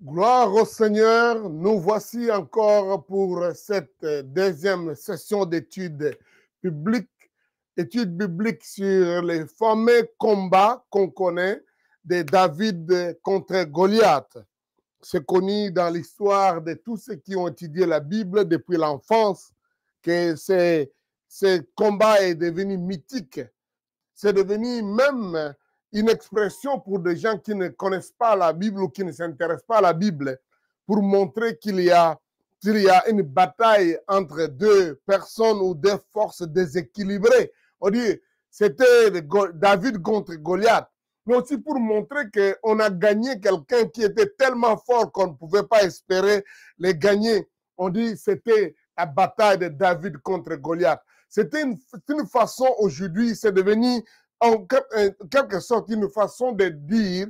Gloire au Seigneur, nous voici encore pour cette deuxième session d'études bibliques sur les fameux combats qu'on connaît de David contre Goliath. C'est connu dans l'histoire de tous ceux qui ont étudié la Bible depuis l'enfance que ce combat est devenu mythique. C'est devenu même une expression pour des gens qui ne connaissent pas la Bible ou qui ne s'intéressent pas à la Bible, pour montrer qu'il y a une bataille entre deux personnes ou deux forces déséquilibrées. On dit c'était David contre Goliath, mais aussi pour montrer qu'on a gagné quelqu'un qui était tellement fort qu'on ne pouvait pas espérer les gagner. On dit c'était la bataille de David contre Goliath. C'était une façon aujourd'hui, c'est devenu en quelque sorte une façon de dire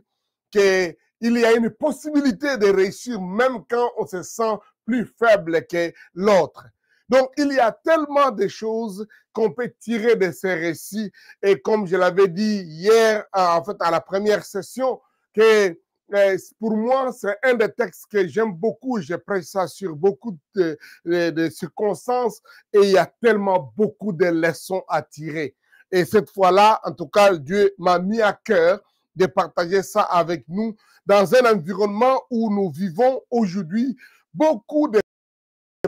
qu'il y a une possibilité de réussir même quand on se sent plus faible que l'autre. Donc, il y a tellement de choses qu'on peut tirer de ces récits. Et comme je l'avais dit hier, en fait, à la première session, que pour moi, c'est un des textes que j'aime beaucoup. Je prêche ça sur beaucoup de circonstances et il y a tellement beaucoup de leçons à tirer. Et cette fois-là, en tout cas, Dieu m'a mis à cœur de partager ça avec nous dans un environnement où nous vivons aujourd'hui beaucoup de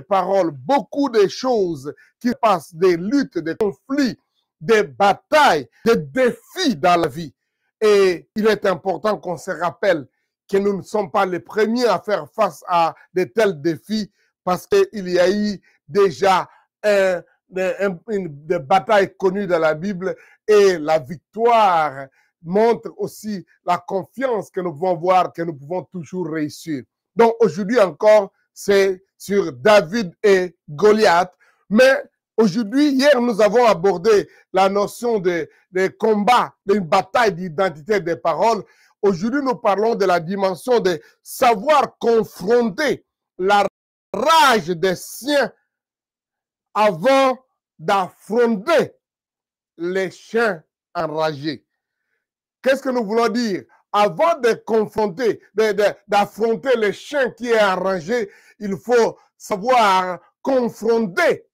paroles, beaucoup de choses qui passent, des luttes, des conflits, des batailles, des défis dans la vie. Et il est important qu'on se rappelle que nous ne sommes pas les premiers à faire face à de tels défis parce qu'il y a eu déjà des batailles connues dans la Bible et la victoire montre aussi la confiance que nous pouvons voir, que nous pouvons toujours réussir. Donc aujourd'hui encore, c'est sur David et Goliath. Mais aujourd'hui, hier, nous avons abordé la notion de combat, d'une bataille d'identité des paroles. Aujourd'hui, nous parlons de la dimension de savoir confronter la rage des siens avant d'affronter les chiens enragés. Qu'est-ce que nous voulons dire? Avant de confronter, d'affronter le chien qui est enragé, il faut savoir confronter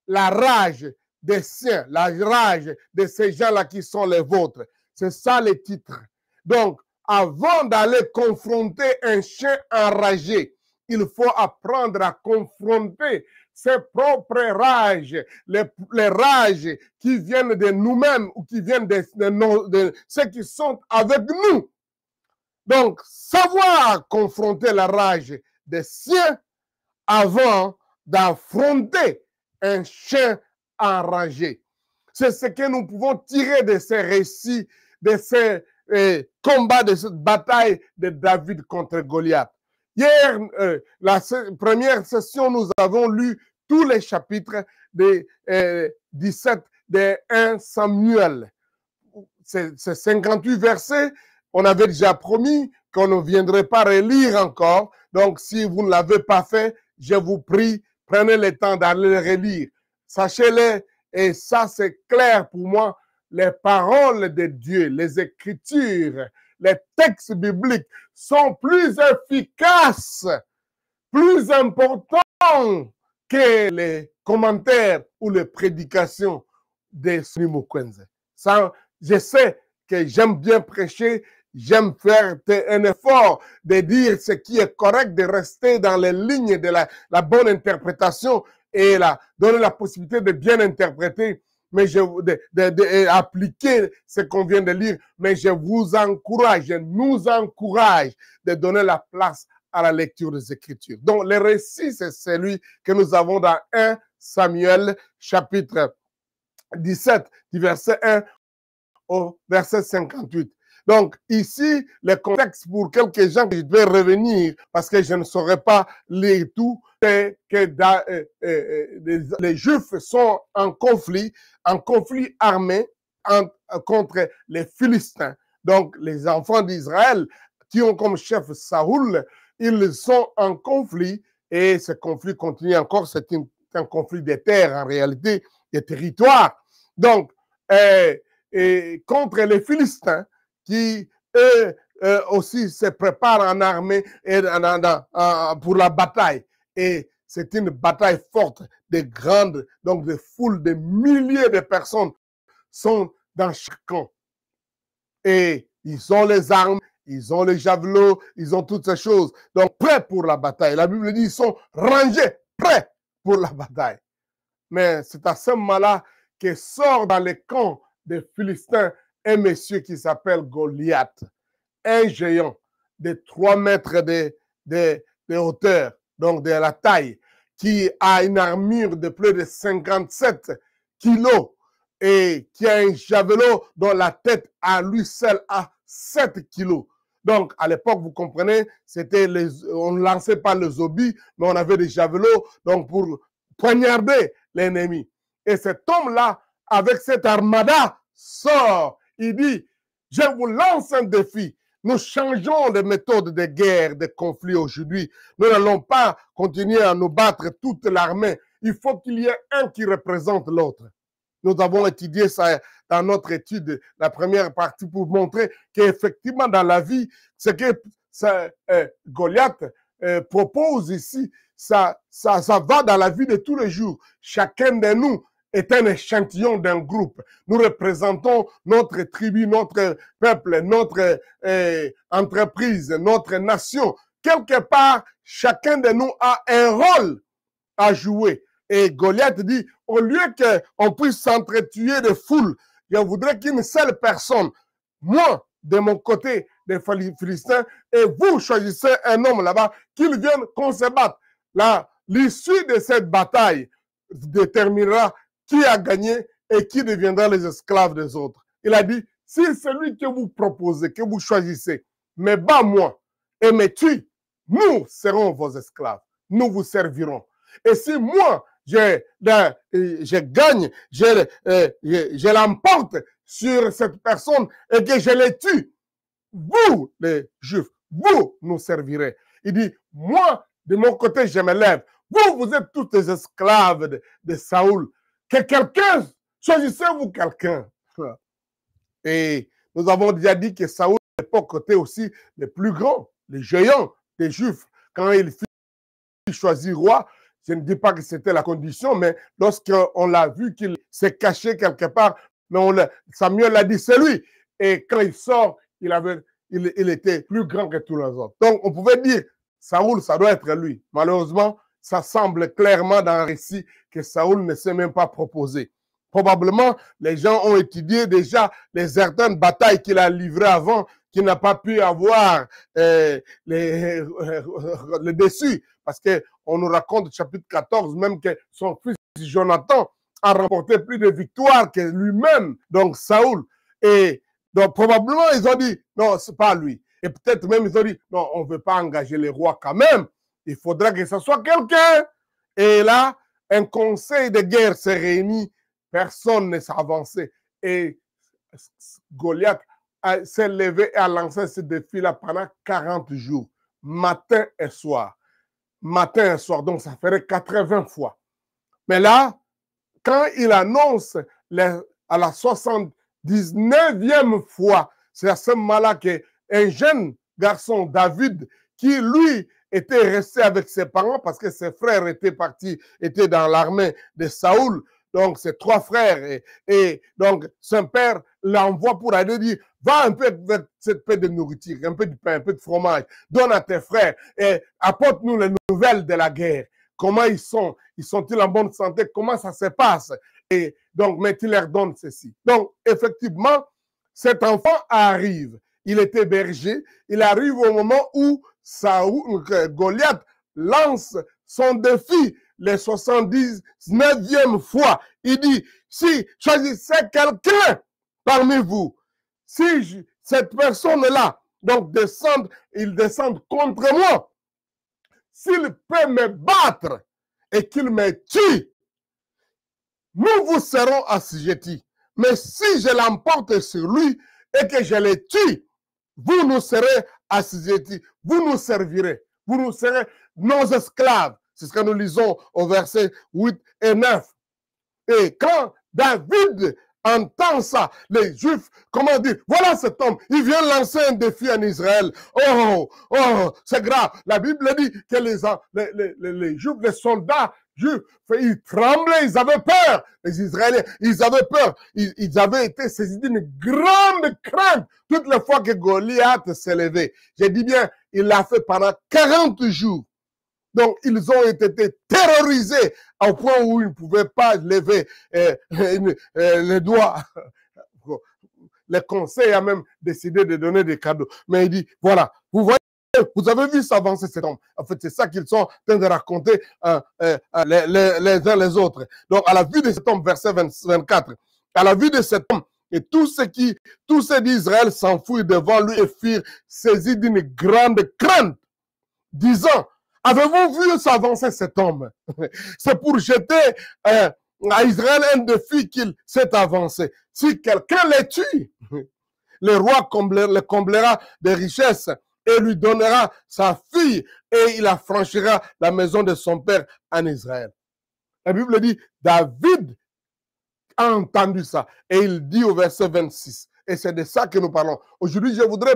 la rage des siens, la rage de ces gens-là qui sont les vôtres. C'est ça le titre. Donc, avant d'aller confronter un chien enragé, il faut apprendre à confronter ses propres rages, les rages qui viennent de nous-mêmes ou qui viennent de ceux qui sont avec nous. Donc, savoir confronter la rage des siens avant d'affronter un chien enragé. C'est ce que nous pouvons tirer de ces récits, de ces combats, de cette bataille de David contre Goliath. Hier, la première session, nous avons lu tous les chapitres de 17 de 1 Samuel. C'est 58 versets. On avait déjà promis qu'on ne viendrait pas relire encore. Donc, si vous ne l'avez pas fait, je vous prie, prenez le temps d'aller le relire. Sachez-le, et ça c'est clair pour moi, les paroles de Dieu, les Écritures, les textes bibliques sont plus efficaces, plus importants que les commentaires ou les prédications de Sonny Mukwege. Ça, je sais que j'aime bien prêcher, j'aime faire un effort de dire ce qui est correct, de rester dans les lignes de la bonne interprétation et donner la possibilité de bien interpréter, mais appliquer ce qu'on vient de lire. Mais je vous encourage, je nous encourage de donner la place à la lecture des Écritures. Donc, le récit, c'est celui que nous avons dans 1 Samuel, chapitre 17, du verset 1 au verset 58. Donc, ici, le contexte pour quelques gens que je vais revenir, parce que je ne saurais pas lire tout, c'est que les Juifs sont en conflit armé contre les Philistins. Donc, les enfants d'Israël, qui ont comme chef Saoul, ils sont en conflit et ce conflit continue encore. C'est un conflit des terres, en réalité, des territoires. Donc, et contre les Philistins qui, eux, aussi se prépare en armée et pour la bataille. Et c'est une bataille forte, des grandes, donc des foules, des milliers de personnes sont dans chaque camp. Et ils ont les armes, ils ont les javelots, ils ont toutes ces choses. Donc, prêts pour la bataille. La Bible dit, ils sont rangés, prêts pour la bataille. Mais c'est à ce moment-là que sort dans les camps des Philistins un monsieur qui s'appelle Goliath, un géant de 3 mètres de hauteur, donc de la taille, qui a une armure de plus de 57 kilos et qui a un javelot dont la tête à lui seul a 7 kilos. Donc, à l'époque, vous comprenez, on ne lançait pas les obus, mais on avait des javelots donc pour poignarder l'ennemi. Et cet homme-là, avec cette armada, sort. Il dit, je vous lance un défi. Nous changeons de méthode de guerre, de conflit aujourd'hui. Nous n'allons pas continuer à nous battre toute l'armée. Il faut qu'il y ait un qui représente l'autre. Nous avons étudié ça dans notre étude, la première partie, pour montrer qu'effectivement, dans la vie, ce que Goliath propose ici, ça va dans la vie de tous les jours. Chacun de nous est un échantillon d'un groupe. Nous représentons notre tribu, notre peuple, notre entreprise, notre nation. Quelque part, chacun de nous a un rôle à jouer. Et Goliath dit, au lieu qu'on puisse s'entretuer de foule, je voudrais qu'une seule personne, moi, de mon côté des Philistins, et vous choisissez un homme là-bas, qu'il vienne qu'on se batte. L'issue de cette bataille déterminera qui a gagné et qui deviendra les esclaves des autres. Il a dit, si celui que vous proposez, que vous choisissez, me bat moi et me tue, nous serons vos esclaves. Nous vous servirons. Et si moi, je gagne, je l'emporte sur cette personne et que je le tue, vous, les Juifs, vous nous servirez. Il dit, moi, de mon côté, je me lève. Vous êtes tous des esclaves de Saoul. Que quelqu'un, choisissez-vous quelqu'un. Et nous avons déjà dit que Saoul, à l'époque, était aussi le plus grand, les géants des Juifs. Quand il fut choisi roi, je ne dis pas que c'était la condition, mais lorsqu'on l'a vu qu'il s'est caché quelque part, mais Samuel l'a dit, c'est lui. Et quand il sort, il était plus grand que tous les autres. Donc, on pouvait dire, Saoul, ça doit être lui. Malheureusement, ça semble clairement dans le récit que Saoul ne s'est même pas proposé. Probablement, les gens ont étudié déjà les certaines batailles qu'il a livrées avant, qu'il n'a pas pu avoir le dessus. Parce qu'on nous raconte au chapitre 14, même que son fils Jonathan a remporté plus de victoires que lui-même, donc Saoul. Et donc probablement, ils ont dit, non, c'est pas lui. Et peut-être même, ils ont dit, non, on ne veut pas engager les rois quand même. Il faudra que ce soit quelqu'un. Et là, un conseil de guerre s'est réuni. Personne ne s'est avancé. Et Goliath s'est levé et a lancé ce défi-là pendant 40 jours, matin et soir. Matin et soir, donc ça ferait 80 fois. Mais là, quand il annonce à la 79e fois, c'est à ce moment-là qu'un jeune garçon, David, qui lui était resté avec ses parents parce que ses frères étaient partis, étaient dans l'armée de Saoul, donc ses 3 frères, et donc son père l'envoie pour aller dire, va un peu avec cette peu de nourriture, un peu de pain, un peu de fromage, donne à tes frères et apporte-nous les nouvelles de la guerre. Comment ils sont? Ils sont-ils en bonne santé? Comment ça se passe? Et donc, mais tu leur donnes ceci. Donc, effectivement, cet enfant arrive. Il était berger. Il arrive au moment où Goliath lance son défi, les 79e fois. Il dit, si choisissez quelqu'un parmi vous, si cette personne-là, donc il descend contre moi, s'il peut me battre et qu'il me tue, nous vous serons assujettis. Mais si je l'emporte sur lui et que je le tue, vous nous serez assujettis, vous nous servirez, vous nous serez nos esclaves. C'est ce que nous lisons au verset 8 et 9. Et quand David entend ça, les Juifs, comment dire, voilà cet homme, il vient lancer un défi en Israël. Oh, oh, c'est grave. La Bible dit que les Juifs, les soldats Juifs, ils tremblaient, ils avaient peur. Les Israéliens, ils avaient peur. Ils avaient été saisis d'une grande crainte toutes les fois que Goliath s'est levé. J'ai dit bien, il l'a fait pendant 40 jours. Donc, ils ont été terrorisés au point où ils ne pouvaient pas lever les doigts. Le conseil a même décidé de donner des cadeaux. Mais il dit, voilà, vous voyez, vous avez vu s'avancer cet homme. En fait, c'est ça qu'ils sont en train de raconter les uns les autres. Donc, à la vue de cet homme, verset 24, à la vue de cet homme, et tous ceux d'Israël s'enfuirent devant lui et furent saisis d'une grande crainte, disant, avez-vous vu s'avancer cet homme? C'est pour jeter à Israël un défi qu'il s'est avancé. Si quelqu'un les tue, le roi le comblera de richesses et lui donnera sa fille et il affranchira la maison de son père en Israël. La Bible dit, David a entendu ça et il dit au verset 26, et c'est de ça que nous parlons. Aujourd'hui, je voudrais,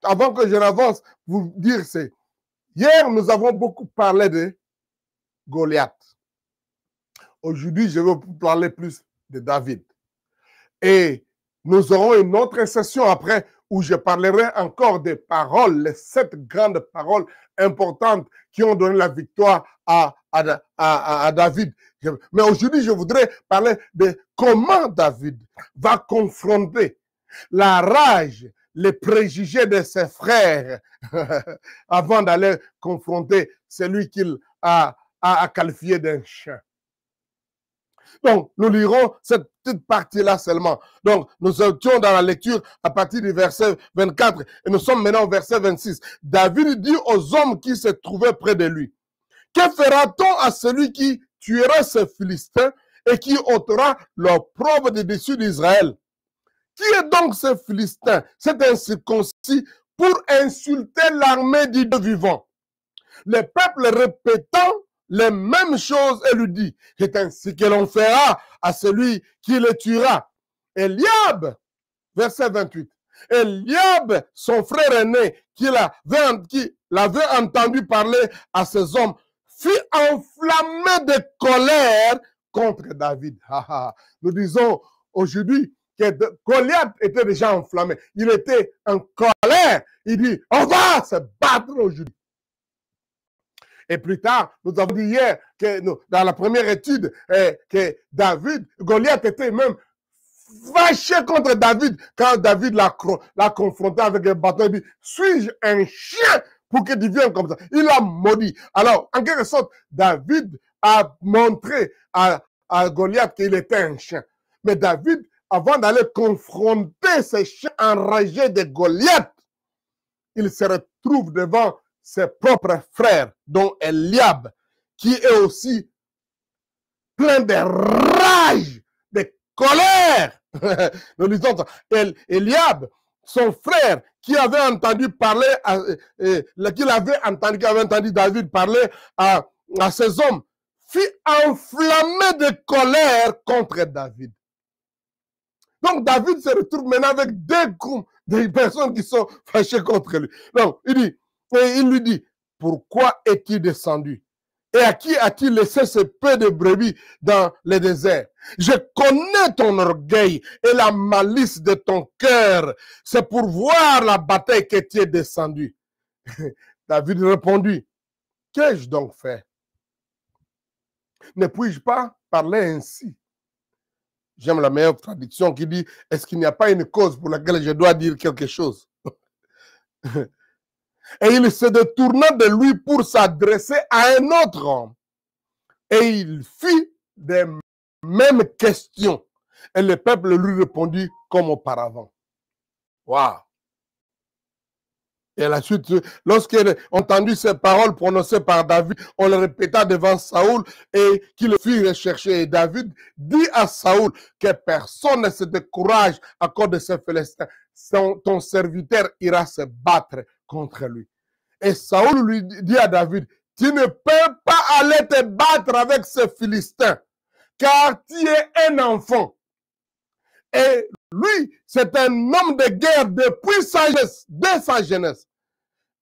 avant que je n'avance, vous dire, c'est hier, nous avons beaucoup parlé de Goliath. Aujourd'hui, je vais vous parler plus de David. Et nous aurons une autre session après où je parlerai encore des paroles, les 7 grandes paroles importantes qui ont donné la victoire à David. Mais aujourd'hui, je voudrais parler de comment David va confronter la rage, les préjugés de ses frères avant d'aller confronter celui qu'il a qualifié d'un chien. Donc, nous lirons cette petite partie-là seulement. Donc, nous étions dans la lecture à partir du verset 24 et nous sommes maintenant au verset 26. David dit aux hommes qui se trouvaient près de lui, « Que fera-t-on à celui qui tuera ces Philistins et qui ôtera l'opprobre des dessus d'Israël? Qui est donc ce Philistin, cet incirconcis, pour insulter l'armée du Dieu vivant? » Le peuple répétant les mêmes choses et lui dit, c'est ainsi que l'on fera à celui qui le tuera. Eliab, verset 28, Eliab, son frère aîné, qui l'avait entendu parler à ces hommes, fut enflammé de colère contre David. Nous disons aujourd'hui que Goliath était déjà enflammé. Il était en colère. Il dit, on va se battre aujourd'hui. Et plus tard, nous avons dit hier que dans la première étude, que Goliath était même fâché contre David quand David l'a confronté avec un bâton. Il dit, suis-je un chien pour que tu viennes comme ça? Il l'a maudit. Alors, en quelque sorte, David a montré à Goliath qu'il était un chien. Mais David, avant d'aller confronter ces chiens enragés de Goliath, il se retrouve devant ses propres frères, dont Eliab, qui est aussi plein de rage, de colère. Nous disons ça. Eliab, son frère, qui avait entendu parler, qui avait entendu David parler à ces hommes, fut enflammé de colère contre David. Donc David se retrouve maintenant avec deux groupes de personnes qui sont fâchées contre lui. Donc il lui dit, pourquoi es-tu descendu? Et à qui as-tu laissé ce peu de brebis dans le désert? Je connais ton orgueil et la malice de ton cœur. C'est pour voir la bataille que tu es descendu. David répondit, qu'ai-je donc fait? Ne puis-je pas parler ainsi? J'aime la meilleure traduction qui dit, est-ce qu'il n'y a pas une cause pour laquelle je dois dire quelque chose? Et il se détourna de lui pour s'adresser à un autre homme. Et il fit des mêmes questions. Et le peuple lui répondit comme auparavant. Waouh! Et à la suite, lorsqu'il a entendu ces paroles prononcées par David, on les répéta devant Saoul et qu'il le fit rechercher. Et David dit à Saoul que personne ne se décourage à cause de ces Philistins. Ton serviteur ira se battre contre lui. Et Saoul lui dit à David, tu ne peux pas aller te battre avec ces Philistins, car tu es un enfant. Et lui, c'est un homme de guerre depuis sa jeunesse, dès sa jeunesse.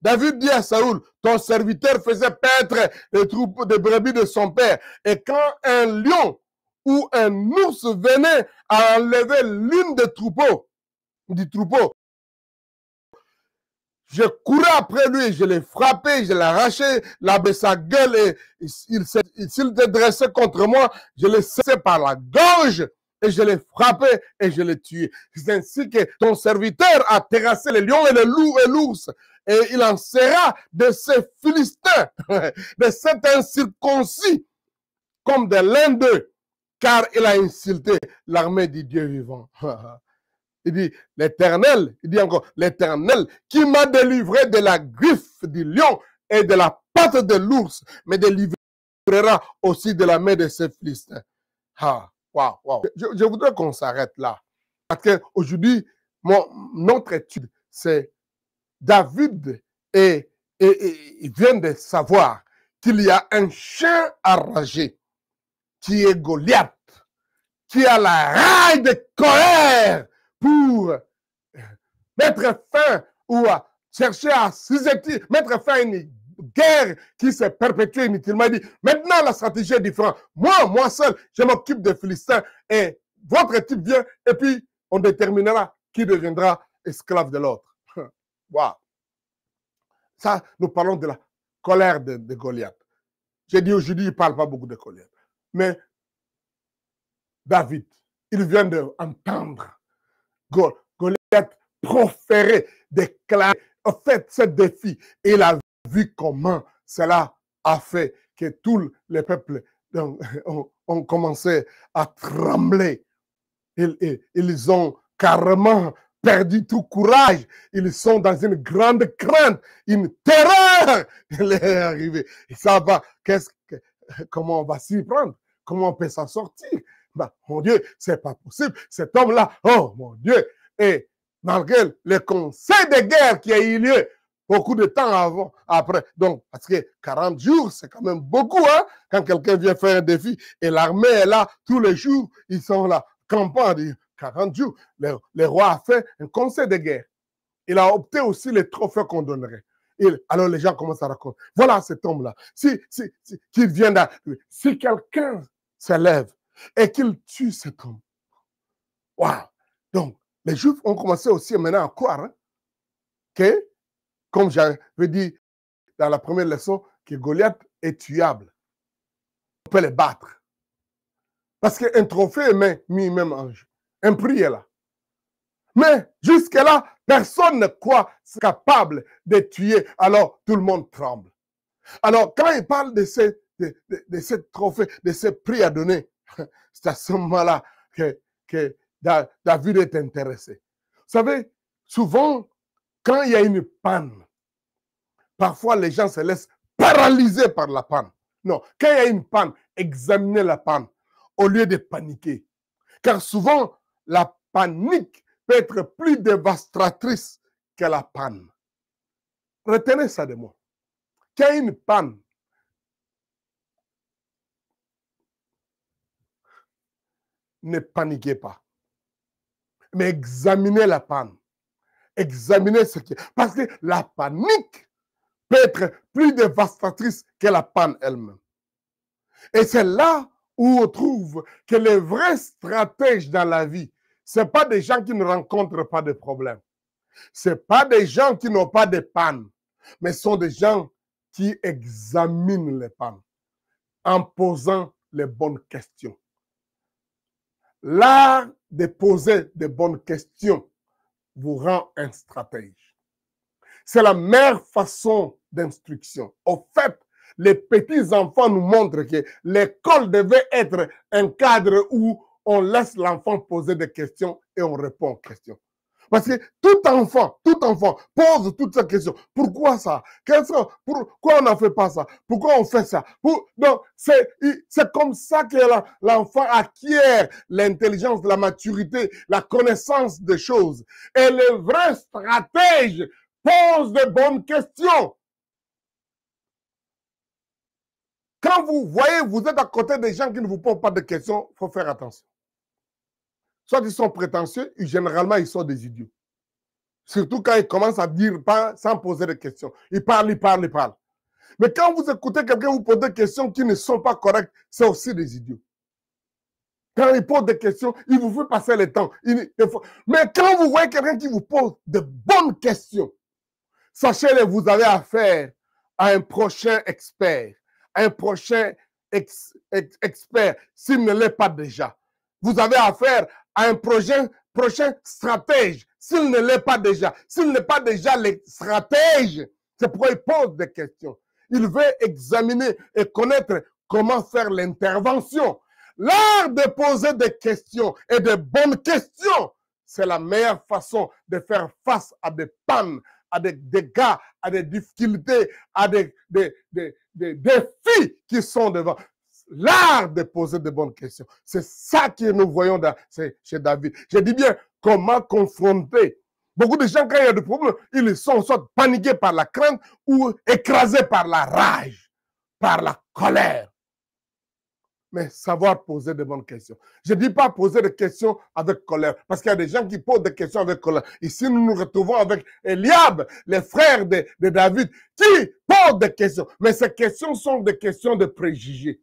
David dit à Saoul, ton serviteur faisait paître les troupeaux de brebis de son père. Et quand un lion ou un ours venait à enlever l'une des troupeaux, du troupeau, je courais après lui, je l'ai frappé, je l'ai arraché, de sa gueule et s'il s'est dressé contre moi, je l'ai saisi par la gorge et je l'ai frappé et je l'ai tué. C'est ainsi que ton serviteur a terrassé les lions et les loups et l'ours. Et il en sera de ces Philistins, de cet incirconcis, comme de l'un d'eux, car il a insulté l'armée du Dieu vivant. Il dit, l'Éternel, il dit encore, l'Éternel qui m'a délivré de la griffe du lion et de la patte de l'ours, me délivrera aussi de la main de ces Philistins. Ah, waouh, waouh. Je voudrais qu'on s'arrête là. Parce qu'aujourd'hui, notre étude, c'est David et il vient de savoir qu'il y a un chien enragé qui est Goliath, qui a la rage de colère pour mettre fin ou à chercher à susceptible, mettre fin à une guerre qui s'est perpétuée inutilement. Il dit, maintenant la stratégie est différente. Moi seul, je m'occupe des Philistins et votre équipe vient et puis on déterminera qui deviendra esclave de l'autre. Wow. Ça, nous parlons de la colère de Goliath. J'ai dit aujourd'hui, il ne parle pas beaucoup de colère. Mais David, il vient d'entendre Goliath proférer, déclarer, en fait, ce défi. Et il a vu comment cela a fait que tous les peuples ont commencé à trembler. Ils ont carrément perdu tout courage. Ils sont dans une grande crainte, une terreur. Il est arrivé. Ils savent pas comment on va s'y prendre, comment on peut s'en sortir. Ben, mon Dieu, c'est pas possible. Cet homme-là, oh mon Dieu. Et malgré le conseil de guerre qui a eu lieu beaucoup de temps avant, après, donc, parce que 40 jours, c'est quand même beaucoup, hein, quand quelqu'un vient faire un défi et l'armée est là tous les jours, ils sont là, campant, 40 jours. Le roi a fait un conseil de guerre. Il a opté aussi les trophées qu'on donnerait. Alors les gens commencent à raconter. Voilà cet homme-là. Qui vient d'arriver. Si quelqu'un se lève et qu'il tue cet homme. Waouh! Donc, les Juifs ont commencé aussi maintenant à croire hein, que, comme j'avais dit dans la première leçon, que Goliath est tuable. On peut les battre. Parce qu'un trophée est mis même en jeu. Un prix est là. Mais jusque-là, personne ne croit capable de tuer, alors tout le monde tremble. Alors, quand il parle de ce trophée, de ce prix à donner, c'est à ce moment-là que David est intéressé. Vous savez, souvent, quand il y a une panne, parfois les gens se laissent paralyser par la panne. Non, quand il y a une panne, examinez la panne au lieu de paniquer. Car souvent, la panique peut être plus dévastatrice que la panne. Retenez ça de moi. Quand il y a une panne, ne paniquez pas. Mais examinez la panne. Examinez ce qui est. Parce que la panique peut être plus dévastatrice que la panne elle-même. Et c'est là où on trouve que les vrais stratèges dans la vie, ce ne sont pas des gens qui ne rencontrent pas de problèmes. Ce ne sont pas des gens qui n'ont pas de panne, mais ce sont des gens qui examinent les pannes en posant les bonnes questions. L'art de poser de bonnes questions vous rend un stratège. C'est la meilleure façon d'instruction. Au fait, les petits enfants nous montrent que l'école devait être un cadre où on laisse l'enfant poser des questions et on répond aux questions. Parce que tout enfant pose toutes ces questions. Pourquoi ça? Pourquoi on n'en fait pas ça? Pourquoi on fait ça? Donc, c'est comme ça que l'enfant acquiert l'intelligence, la maturité, la connaissance des choses. Et le vrai stratège pose de bonnes questions. Quand vous voyez, vous êtes à côté des gens qui ne vous posent pas de questions, il faut faire attention. soit ils sont prétentieux, et généralement, ils sont des idiots. Surtout quand ils commencent à dire sans poser de questions. Ils parlent, ils parlent, ils parlent. Mais quand vous écoutez quelqu'un vous poser des questions qui ne sont pas correctes, c'est aussi des idiots. Quand il pose des questions, il vous fait passer le temps. Mais quand vous voyez quelqu'un qui vous pose de bonnes questions, sachez-le, vous avez affaire à un prochain expert, un prochain expert, s'il ne l'est pas déjà. Vous avez affaire à un prochain stratège, s'il ne l'est pas déjà. S'il n'est pas déjà le stratège, c'est pourquoi il pose des questions. Il veut examiner et connaître comment faire l'intervention. L'art de poser des questions et de bonnes questions, c'est la meilleure façon de faire face à des pannes, à des dégâts, à des difficultés, à des défis qui sont devant. L'art de poser de bonnes questions. C'est ça que nous voyons chez David. Je dis bien, comment confronter. Beaucoup de gens, quand il y a des problèmes, ils sont soit paniqués par la crainte ou écrasés par la rage, par la colère. Mais savoir poser de bonnes questions. Je ne dis pas poser des questions avec colère, parce qu'il y a des gens qui posent des questions avec colère. Ici, nous nous retrouvons avec Eliab, les frères de David, qui posent des questions. Mais ces questions sont des questions de préjugés.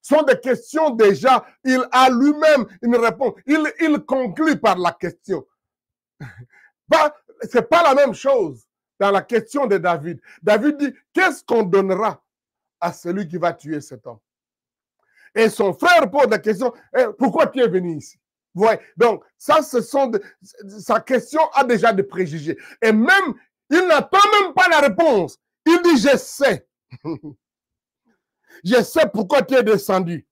Sont des questions déjà, il a lui-même une réponse. Il conclut par la question. Ce n'est pas la même chose dans la question de David. David dit, qu'est-ce qu'on donnera à celui qui va tuer cet homme? Et son frère pose la question, pourquoi tu es venu ici? Vous voyez? Donc, ça, sa question a déjà des préjugés. Et même, il n'attend même pas la réponse. Il dit, je sais. Je sais pourquoi tu es descendu.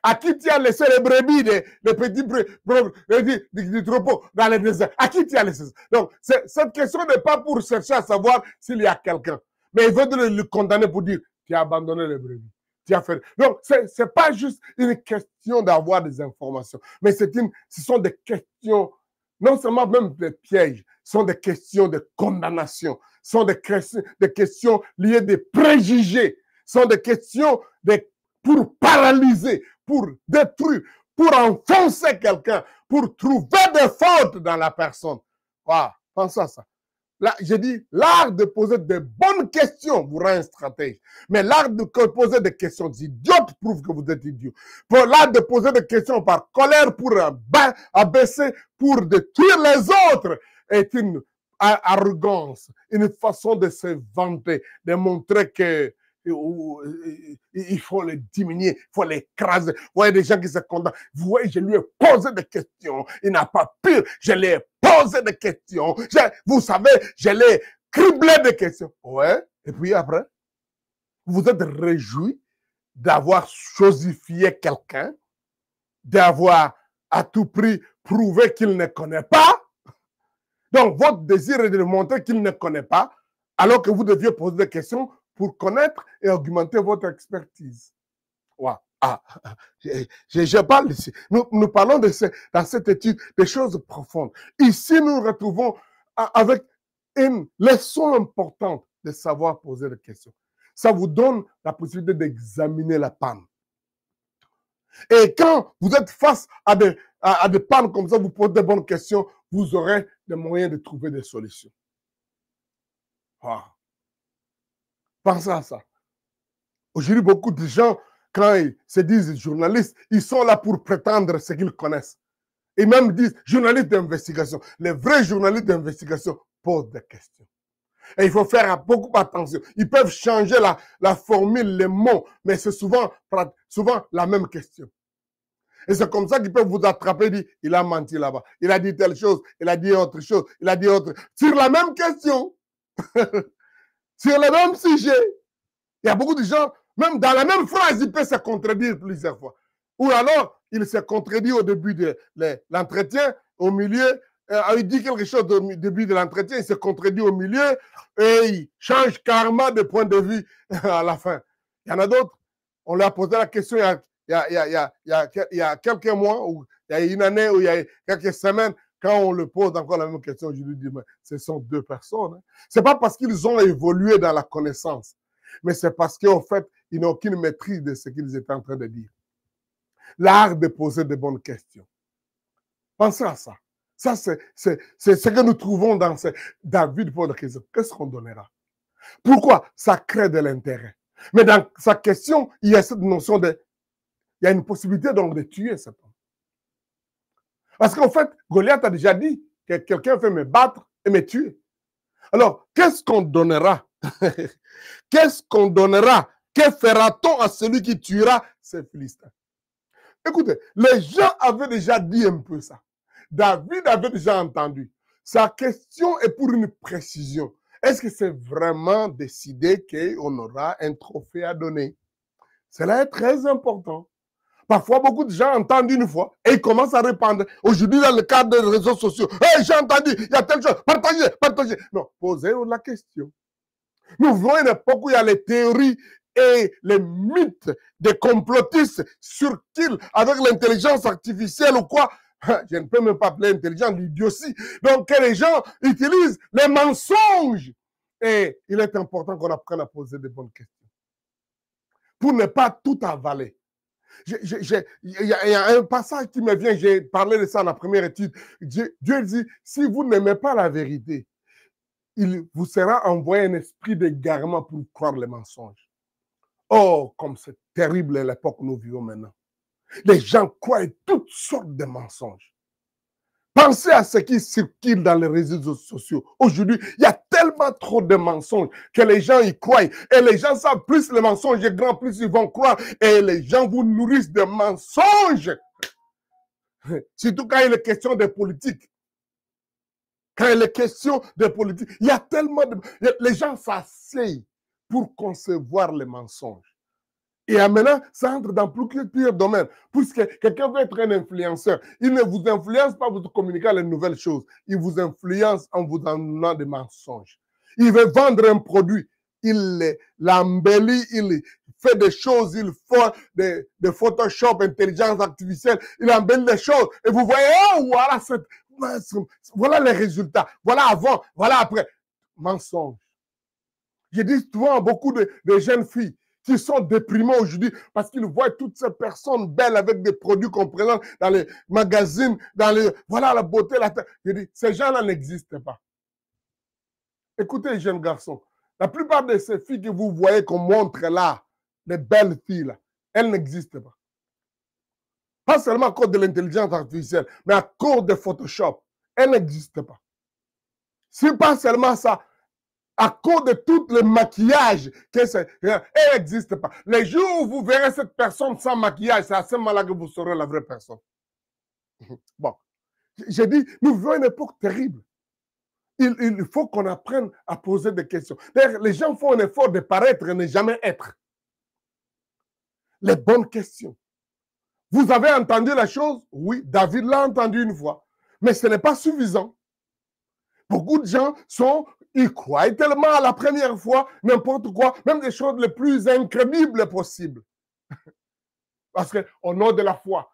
À qui tu as laissé les brebis, les petits troupeaux dans le désert? À qui tu as laissé ça? Donc, cette question n'est pas pour chercher à savoir s'il y a quelqu'un. Mais il veut le condamner pour dire, tu as abandonné les brebis. Donc, ce n'est pas juste une question d'avoir des informations, mais ce sont des questions, non seulement même des pièges, ce sont des questions de condamnation, ce sont des questions liées des préjugés, ce sont des questions pour paralyser, pour détruire, pour enfoncer quelqu'un, pour trouver des fautes dans la personne. Wow, pense à ça. Là, j'ai dit, l'art de poser de bonnes questions vous rend un stratège. Mais l'art de poser des questions idiotes prouve que vous êtes idiot. L'art de poser des questions par colère pour abaisser, pour détruire les autres est une arrogance, une façon de se vanter, de montrer que il faut les diminuer, il faut les écraser. Vous voyez des gens qui se condamnent. Vous voyez, je lui ai posé des questions. Il n'a pas pu. Je lui ai posé des questions. Vous savez, je l'ai criblé de questions. Ouais. Et puis après, vous êtes réjoui d'avoir chosifié quelqu'un, d'avoir à tout prix prouvé qu'il ne connaît pas. Donc, votre désir est de montrer qu'il ne connaît pas, alors que vous deviez poser des questions pour connaître et augmenter votre expertise. Wow. Je parle ici. Nous parlons dans cette étude des choses profondes. Ici, nous nous retrouvons avec une leçon importante de savoir poser des questions. Ça vous donne la possibilité d'examiner la panne. Et quand vous êtes face à des pannes comme ça, vous posez de bonnes questions, vous aurez des moyens de trouver des solutions. Wow. Pensez à ça. Aujourd'hui, beaucoup de gens, quand ils se disent journalistes, ils sont là pour prétendre ce qu'ils connaissent. Ils même disent journalistes d'investigation. Les vrais journalistes d'investigation posent des questions. Et il faut faire beaucoup attention. Ils peuvent changer la formule, les mots, mais c'est souvent la même question. Et c'est comme ça qu'ils peuvent vous attraper et dire, il a menti là-bas. Il a dit telle chose, il a dit autre chose, il a dit autre. Sur la même question. Sur le même sujet. Il y a beaucoup de gens, même dans la même phrase, ils peuvent se contredire plusieurs fois. Ou alors, il se contredit au début de l'entretien, au milieu, il dit quelque chose au début de l'entretien, il se contredit au milieu et il change carrément de point de vue à la fin. Il y en a d'autres, on lui a posé la question il y a quelques mois, ou il y a une année, ou il y a quelques semaines, quand on le pose encore la même question, je lui dis, mais ce sont deux personnes. Hein. Ce n'est pas parce qu'ils ont évolué dans la connaissance, mais c'est parce qu'en fait, ils n'ont aucune maîtrise de ce qu'ils étaient en train de dire. L'art de poser de bonnes questions. Pensez à ça. Ça, c'est ce que nous trouvons dans David pour la question. Qu'est-ce qu'on donnera? Pourquoi? Ça crée de l'intérêt. Mais dans sa question, il y a cette notion de... Il y a une possibilité donc de tuer cet homme. Parce qu'en fait, Goliath a déjà dit que quelqu'un veut me battre et me tuer. Alors, qu'est-ce qu'on donnera? Qu'est-ce qu'on donnera? Que fera-t-on à celui qui tuera ces Philistins? Écoutez, les gens avaient déjà dit un peu ça. David avait déjà entendu. Sa question est pour une précision. Est-ce que c'est vraiment décidé qu'on aura un trophée à donner? Cela est très important. Parfois, beaucoup de gens entendent une fois et ils commencent à répandre. Aujourd'hui, dans le cadre des réseaux sociaux, hey, j'ai entendu, il y a telle chose, partagez, partagez. Non, posez-vous la question. Nous voulons une époque où il y a les théories et les mythes des complotistes sur qu'ils, avec l'intelligence artificielle ou quoi, je ne peux même pas appeler intelligence, l'idiotie. Donc, que les gens utilisent les mensonges. Et il est important qu'on apprenne à poser de bonnes questions. Pour ne pas tout avaler. Il y a un passage qui me vient, j'ai parlé de ça dans la première étude. Dieu dit, si vous n'aimez pas la vérité, il vous sera envoyé un esprit d'égarement pour croire les mensonges. Oh, comme c'est terrible l'époque où nous vivons maintenant. Les gens croient toutes sortes de mensonges. Pensez à ce qui circule dans les réseaux sociaux. Aujourd'hui, il y a tellement trop de mensonges que les gens y croient. Et les gens savent, plus le mensonge est grand, plus ils vont croire. Et les gens vous nourrissent de mensonges. Surtout quand il est question de politique. Quand il est question de politique, il y a tellement de... Les gens s'asseyent pour concevoir les mensonges. Et maintenant, ça entre dans plusieurs domaines. Puisque quelqu'un veut être un influenceur, il ne vous influence pas pour vous communiquer les nouvelles choses. Il vous influence en vous donnant des mensonges. Il veut vendre un produit. Il l'embellit, il fait des choses, il fait des Photoshop, intelligence artificielle, il embellit des choses. Et vous voyez, oh, voilà les résultats. Voilà avant, voilà après. Mensonge. Je dis souvent à beaucoup de jeunes filles qui sont déprimés aujourd'hui parce qu'ils voient toutes ces personnes belles avec des produits qu'on présente dans les magazines, voilà la beauté, la tête. Je dis, ces gens-là n'existent pas. Écoutez, les jeunes garçons, la plupart de ces filles que vous voyez qu'on montre là, les belles filles là, elles n'existent pas. Pas seulement à cause de l'intelligence artificielle, mais à cause de Photoshop. Elles n'existent pas. C'est pas seulement ça. À cause de tout le maquillage, elle n'existe pas. Les jours où vous verrez cette personne sans maquillage, c'est à ce moment-là que vous saurez la vraie personne. Bon, j'ai dit, nous vivons une époque terrible. Il faut qu'on apprenne à poser des questions. D'ailleurs, les gens font un effort de paraître et ne jamais être. Les bonnes questions. Vous avez entendu la chose? Oui, David l'a entendu une fois. Mais ce n'est pas suffisant. Beaucoup de gens ils croient tellement à la première fois, n'importe quoi, même des choses les plus incroyables possibles. Parce qu'au nom de la foi,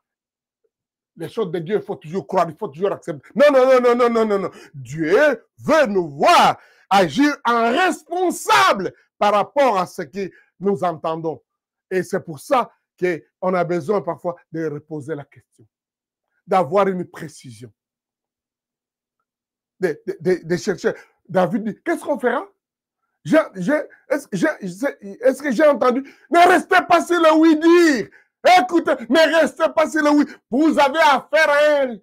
les choses de Dieu, il faut toujours croire, il faut toujours accepter. Non, non, non, non, non, non, non, non. Dieu veut nous voir agir en responsable par rapport à ce que nous entendons. Et c'est pour ça qu'on a besoin parfois de reposer la question, d'avoir une précision, de chercher. David dit, qu'est-ce qu'on fera? Est-ce que j'ai entendu? Ne restez pas sur le oui-dire. Écoutez, ne restez pas sur le oui. Vous avez affaire à un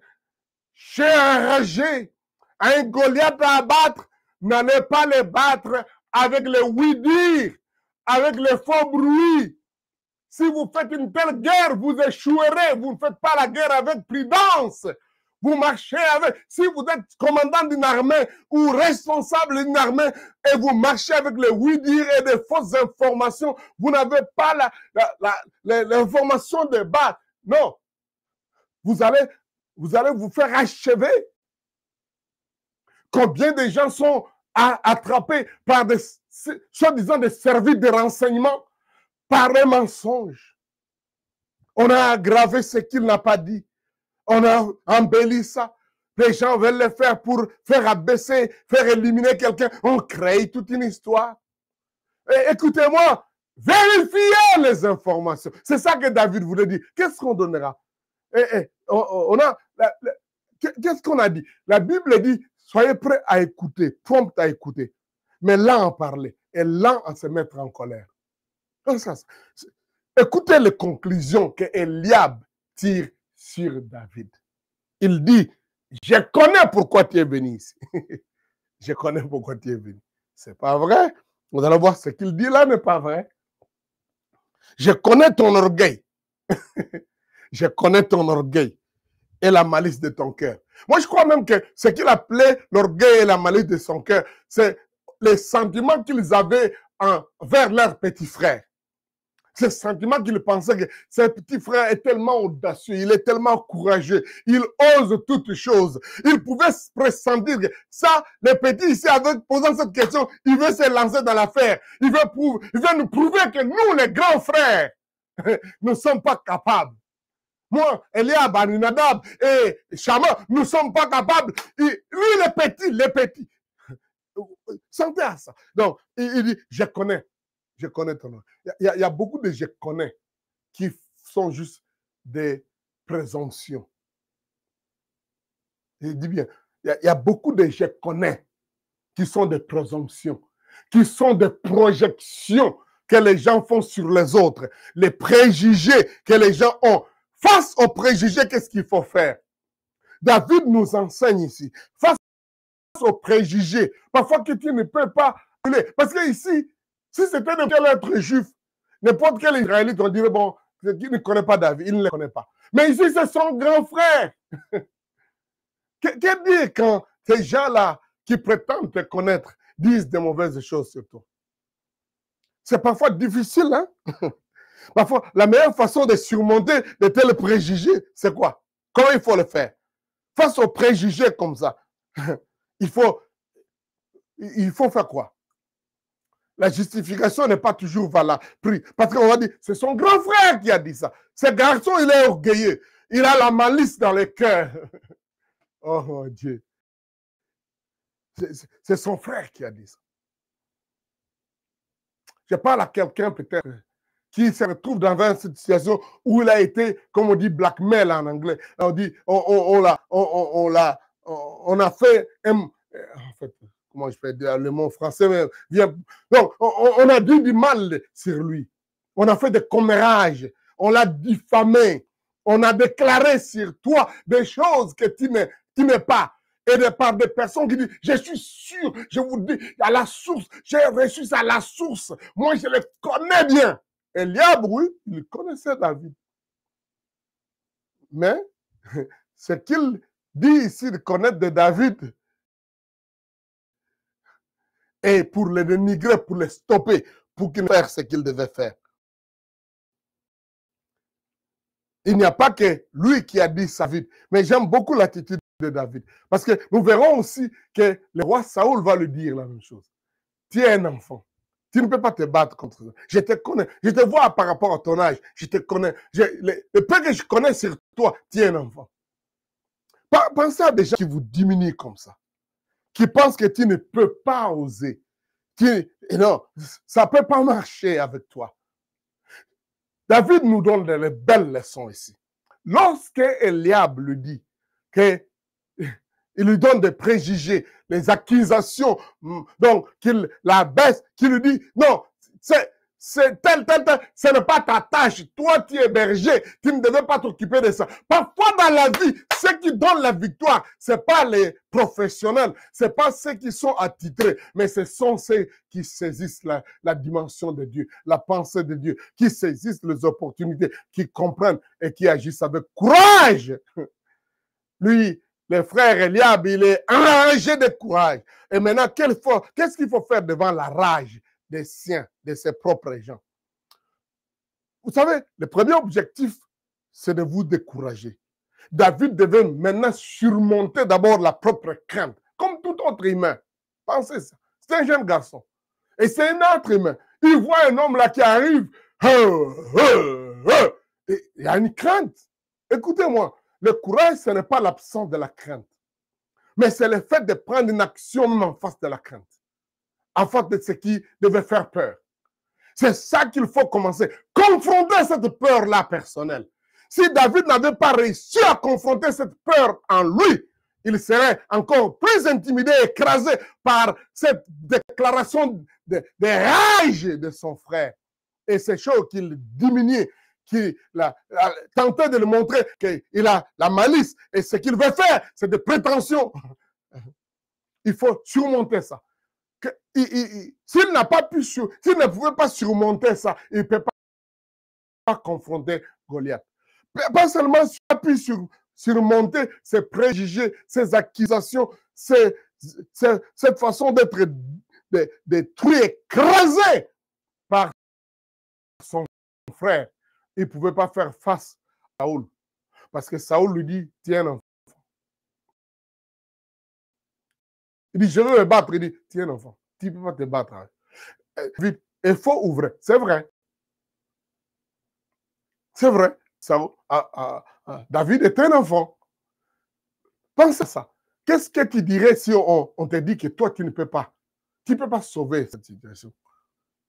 chien enragé, à un Goliath à abattre. N'allez pas les battre avec le oui-dire, avec les faux bruits. Si vous faites une telle guerre, vous échouerez. Vous ne faites pas la guerre avec prudence. Vous marchez avec, si vous êtes commandant d'une armée ou responsable d'une armée et vous marchez avec le oui-dire et des fausses informations, vous n'avez pas l'information de base. Non. Vous allez vous faire achever. Combien de gens sont attrapés par des, soi-disant des services de renseignement, par un mensonge. On a aggravé ce qu'il n'a pas dit. On a embelli ça. Les gens veulent le faire pour faire abaisser, faire éliminer quelqu'un. On crée toute une histoire. Écoutez-moi, vérifiez les informations. C'est ça que David voulait dire. Qu'est-ce qu'on donnera? On a qu'est-ce qu'on a dit? La Bible dit, soyez prêts à écouter, prompt à écouter, mais lent à parler et lent à se mettre en colère. Écoutez les conclusions que Eliab tire sur David. Il dit, je connais pourquoi tu es venu ici. Je connais pourquoi tu es venu. C'est pas vrai. Vous allez voir, ce qu'il dit là n'est pas vrai. Je connais ton orgueil. Je connais ton orgueil et la malice de ton cœur. Moi, je crois même que ce qu'il appelait l'orgueil et la malice de son cœur, c'est les sentiments qu'ils avaient envers leur petit frère. Ce sentiment qu'il pensait que ce petit frère est tellement audacieux, il est tellement courageux, il ose toutes choses. Il pouvait se pressentir que ça, le petit ici, avec posant cette question, il veut se lancer dans l'affaire. Il veut nous prouver que nous, les grands frères, nous ne sommes pas capables. Moi, Eliab, Aminadab et Shama, nous ne sommes pas capables. Lui, les petits. Sentez à ça. Donc, il dit, je connais ton nom. Il y a beaucoup de je connais qui sont juste des présomptions. Je dis bien, il y a beaucoup de je connais qui sont des présomptions, qui sont des projections que les gens font sur les autres, les préjugés que les gens ont. Face aux préjugés, qu'est-ce qu'il faut faire? David nous enseigne ici. Face aux préjugés, parfois que tu ne peux pas. Parce que ici, si c'était n'importe quel être juif, n'importe quel Israélite, on dirait, bon, il ne connaît pas David, il ne le connaît pas. Mais ici, c'est son grand frère. Qu'est-ce dire quand ces gens-là qui prétendent te connaître disent de mauvaises choses sur toi? C'est parfois difficile, hein? Parfois, la meilleure façon de surmonter de tels préjugés, c'est quoi? Comment il faut le faire? Face aux préjugés comme ça, il faut faire quoi? La justification n'est pas toujours valable. Parce qu'on va dire, c'est son grand frère qui a dit ça. Ce garçon, il est orgueilleux. Il a la malice dans le cœur. Oh mon Dieu. C'est son frère qui a dit ça. Je parle à quelqu'un peut-être qui se retrouve dans une situation où il a été, comme on dit, blackmail en anglais. On dit, on a fait, en fait, comment je peux dire le mot français, mais bien, donc on a dit du mal sur lui. On a fait des commérages, on l'a diffamé, on a déclaré sur toi des choses que tu n'es pas. Et de par des personnes qui disent, je suis sûr, je vous dis, à la source, j'ai reçu ça à la source. Moi, je le connais bien. Eliab, oui, il connaissait David. Mais ce qu'il dit ici de connaître de David, et pour le dénigrer, pour le stopper, pour qu'il fasse ce qu'il devait faire. Il n'y a pas que lui qui a dit David, mais j'aime beaucoup l'attitude de David. Parce que nous verrons aussi que le roi Saoul va lui dire la même chose. Tu es un enfant. Tu ne peux pas te battre contre ça. Je te connais. Je te vois par rapport à ton âge. Je te connais. Le peu que je connais sur toi, tu es un enfant. Pensez à des gens qui vous diminuent comme ça. Qui pensent que tu ne peux pas oser. Non, ça ne peut pas marcher avec toi. David nous donne de belles leçons ici. Lorsque Eliab lui dit qu'il lui donne des préjugés, des accusations, donc qu'il la baisse, qu'il lui dit, non, c'est tel, ce n'est pas ta tâche. Toi, tu es berger, tu ne devais pas t'occuper de ça. Parfois dans la vie, ceux qui donnent la victoire, ce n'est pas les professionnels, ce n'est pas ceux qui sont attitrés, mais ce sont ceux qui saisissent la dimension de Dieu, la pensée de Dieu, qui saisissent les opportunités, qui comprennent et qui agissent avec courage. Lui, le frère Eliab, il est enragé de courage. Et maintenant, qu'est-ce qu'il faut faire devant la rage des siens, de ses propres gens? Vous savez, le premier objectif, c'est de vous décourager. David devait maintenant surmonter d'abord la propre crainte, comme tout autre humain. Pensez ça. C'est un jeune garçon. Et c'est un autre humain. Il voit un homme là qui arrive. Et il y a une crainte. Écoutez-moi, le courage, ce n'est pas l'absence de la crainte. Mais c'est le fait de prendre une action même en face de la crainte. En face de ce qui devait faire peur. C'est ça qu'il faut commencer. Confronter cette peur-là personnelle. Si David n'avait pas réussi à confronter cette peur en lui, il serait encore plus intimidé, écrasé par cette déclaration de rage de son frère. Et c'est chaud qu'il diminue, qu'il tentait de le montrer qu'il a la malice. Et ce qu'il veut faire, c'est des prétentions. Il faut surmonter ça. S'il n'a pas pu, s'il ne pouvait pas surmonter ça, il ne peut pas confronter Goliath. Pas seulement s'il a pu surmonter ses préjugés, ses accusations, cette façon d'être détruit, écrasé par son frère. Il ne pouvait pas faire face à Saoul. Parce que Saoul lui dit, tiens, enfant. Il dit, je veux me battre. Il dit, tiens, enfant, tu ne peux pas te battre. Vite, il faut ouvrir. C'est vrai. C'est vrai. David est un enfant. Pense à ça. Qu'est-ce que tu dirais si on te dit que toi, tu ne peux pas? Tu ne peux pas sauver cette situation.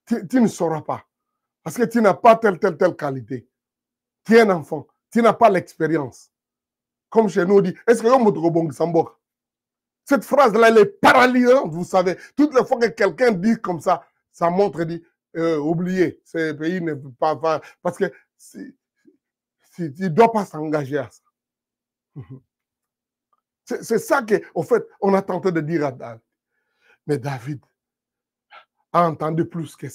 Tu ne sauras pas. Parce que tu n'as pas telle qualité. Tu es un enfant. Tu n'as pas l'expérience. Comme chez nous, on dit, est-ce que vous cette phrase-là, elle est paralysante, vous savez. Toutes les fois que quelqu'un dit comme ça montre, dit, oubliez, ce pays ne peut pas faire. Parce que tu ne dois pas s'engager à ça. C'est ça qu'au fait, on a tenté de dire à David. Mais David a entendu plus que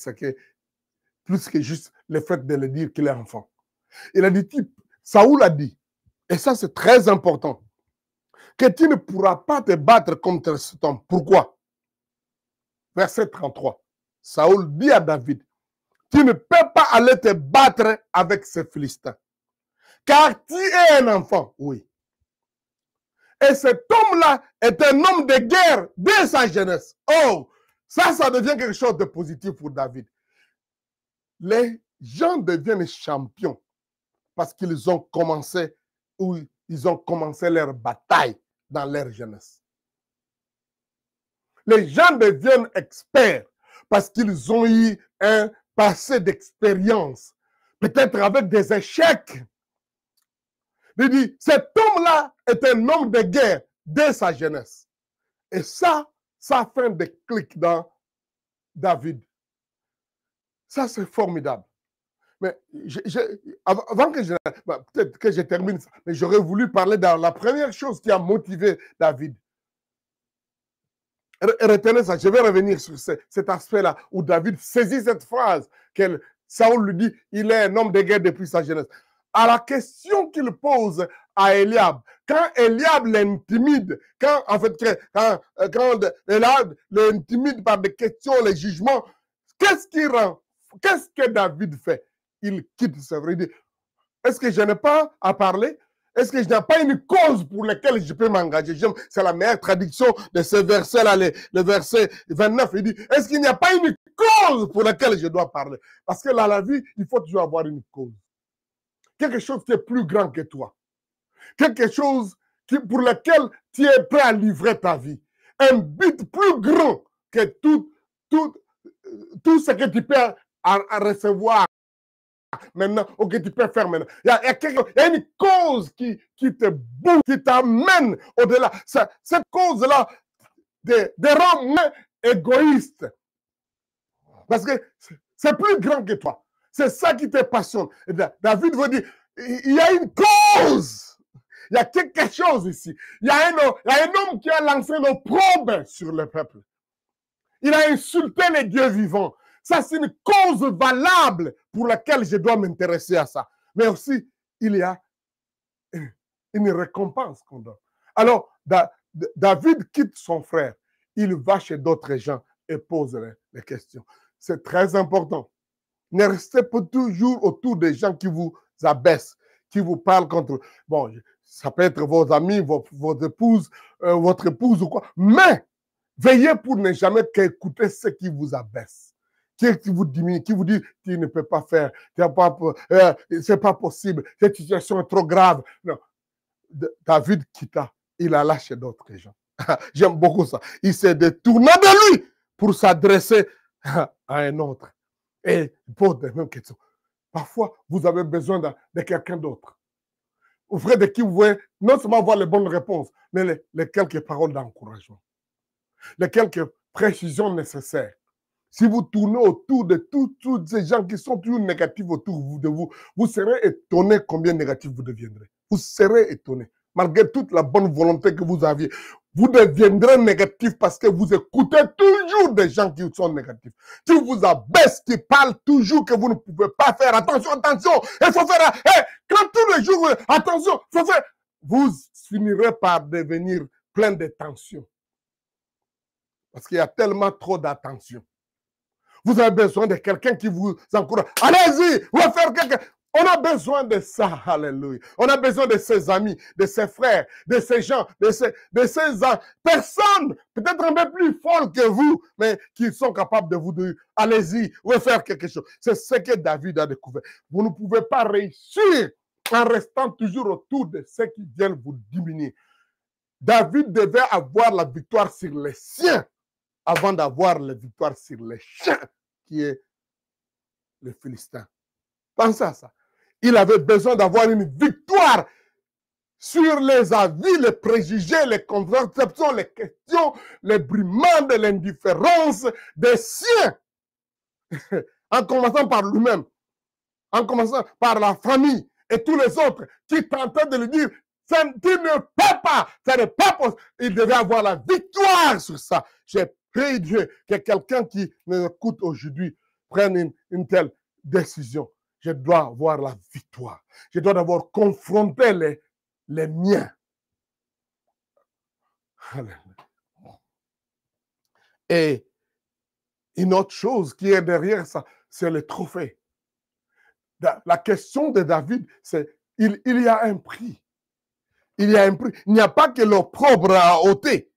juste le fait de le dire qu'il est enfant. Il a dit, Saoul a dit, et ça c'est très important, que tu ne pourras pas te battre contre cet homme. Pourquoi? Verset 33. Saoul dit à David, tu ne peux pas aller te battre avec ces Philistins, car tu es un enfant. Oui. Et cet homme-là est un homme de guerre dès sa jeunesse. Oh, ça devient quelque chose de positif pour David. Les gens deviennent champions parce qu'ils ont commencé leur bataille dans leur jeunesse. Les gens deviennent experts parce qu'ils ont eu un passé d'expérience, peut-être avec des échecs. Il dit, cet homme-là est un homme de guerre dès sa jeunesse. Et ça fait un déclic dans David. Ça, c'est formidable. Mais avant que peut-être que je termine ça, mais j'aurais voulu parler dans la première chose qui a motivé David. Retenez ça, je vais revenir sur cet aspect-là où David saisit cette phrase que Saoul lui dit, il est un homme de guerre depuis sa jeunesse. À la question qu'il pose à Eliab, quand Eliab l'intimide, quand Eliab l'intimide par des questions, les jugements, qu'est-ce que David fait? Il quitte ce vrai. Il dit, est-ce que je n'ai pas à parler? Est-ce que je n'ai pas une cause pour laquelle je peux m'engager? C'est la meilleure traduction de ce verset-là, le verset 29. Il dit, est-ce qu'il n'y a pas une cause pour laquelle je dois parler? Parce que dans la vie, il faut toujours avoir une cause. Quelque chose qui est plus grand que toi. Quelque chose pour lequel tu es prêt à livrer ta vie. Un but plus grand que tout ce que tu peux recevoir maintenant, ou que tu peux faire maintenant. Il y a une cause qui te bouge, qui t'amène au-delà. Cette cause-là te rend moins égoïste. Parce que c'est plus grand que toi. C'est ça qui te passionne. Et David veut dire, il y a une cause. Il y a quelque chose ici. Il y a un homme qui a lancé l'opprobre sur le peuple. Il a insulté les dieux vivants. Ça, c'est une cause valable pour laquelle je dois m'intéresser à ça. Mais aussi, il y a une récompense qu'on donne. Alors, David quitte son frère. Il va chez d'autres gens et pose les questions. C'est très important. Ne restez pas toujours autour des gens qui vous abaissent, qui vous parlent contre... Bon, ça peut être vos amis, votre épouse ou quoi. Mais veillez pour ne jamais qu'écouter ceux qui vous abaissent, qui vous diminuent, qui vous disent tu ne peux pas faire, c'est pas possible, cette situation est trop grave. Non. David quitta, il alla chez d'autres gens. J'aime beaucoup ça. Il s'est détourné de lui pour s'adresser à un autre. Et il pose les mêmes questions. Parfois, vous avez besoin de quelqu'un d'autre. auprès de qui vous voulez non seulement avoir les bonnes réponses, mais les quelques paroles d'encouragement, les quelques précisions nécessaires. Si vous tournez autour de tous ces gens qui sont toujours négatifs autour de vous, vous serez étonné combien négatif vous deviendrez. Vous serez étonné. Malgré toute la bonne volonté que vous aviez, vous deviendrez négatif parce que vous écoutez toujours des gens qui sont négatifs, qui vous abaissent, qui parlent toujours que vous ne pouvez pas faire. Attention, attention, il faut faire. Hey, quand tous les jours, attention, il faut faire. Vous finirez par devenir plein de tensions. Parce qu'il y a tellement trop d'attention. Vous avez besoin de quelqu'un qui vous encourage. Allez-y, on va faire quelque chose. On a besoin de ça, alléluia. On a besoin de ses amis, de ses frères, de ces gens, de ces personnes, peut-être un peu plus folles que vous, mais qui sont capables de vous dire, allez-y, on va faire quelque chose. C'est ce que David a découvert. Vous ne pouvez pas réussir en restant toujours autour de ceux qui viennent vous diminuer. David devait avoir la victoire sur les siens avant d'avoir la victoire sur les chiens, qui est le Philistin. Pensez à ça. Il avait besoin d'avoir une victoire sur les avis, les préjugés, les conceptions, les questions, les brimades, l'indifférence des siens. En commençant par lui-même, en commençant par la famille et tous les autres qui tentaient de lui dire ça ne peut pas, ça n'est pas possible. Il devait avoir la victoire sur ça. J'ai prié Dieu que quelqu'un qui m'écoute aujourd'hui prenne une telle décision. Je dois avoir la victoire. Je dois d'abord confronter les miens. Et une autre chose qui est derrière ça, c'est le trophée. La question de David, c'est il y a un prix. Il y a un prix. Il n'y a pas que l'opprobre à ôter,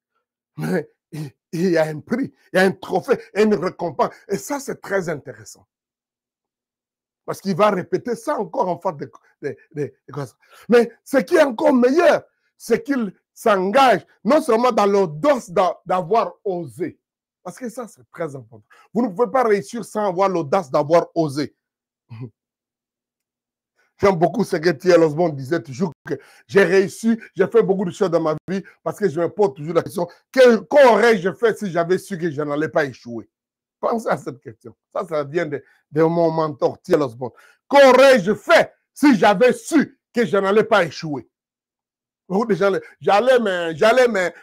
mais il y a un prix, il y a un trophée, une récompense. Et ça, c'est très intéressant. Parce qu'il va répéter ça encore en face de causes. Mais ce qui est encore meilleur, c'est qu'il s'engage non seulement dans l'audace d'avoir osé. Parce que ça, c'est très important. Vous ne pouvez pas réussir sans avoir l'audace d'avoir osé. J'aime beaucoup ce que T.L. Osborne disait toujours que j'ai réussi, j'ai fait beaucoup de choses dans ma vie parce que je me pose toujours la question, qu'aurais-je fait si j'avais su que je n'allais pas échouer? Pensez à cette question. Ça vient de mon mentor T.L. Osborne. Qu'aurais-je fait si j'avais su que je n'allais pas échouer? J'allais, mais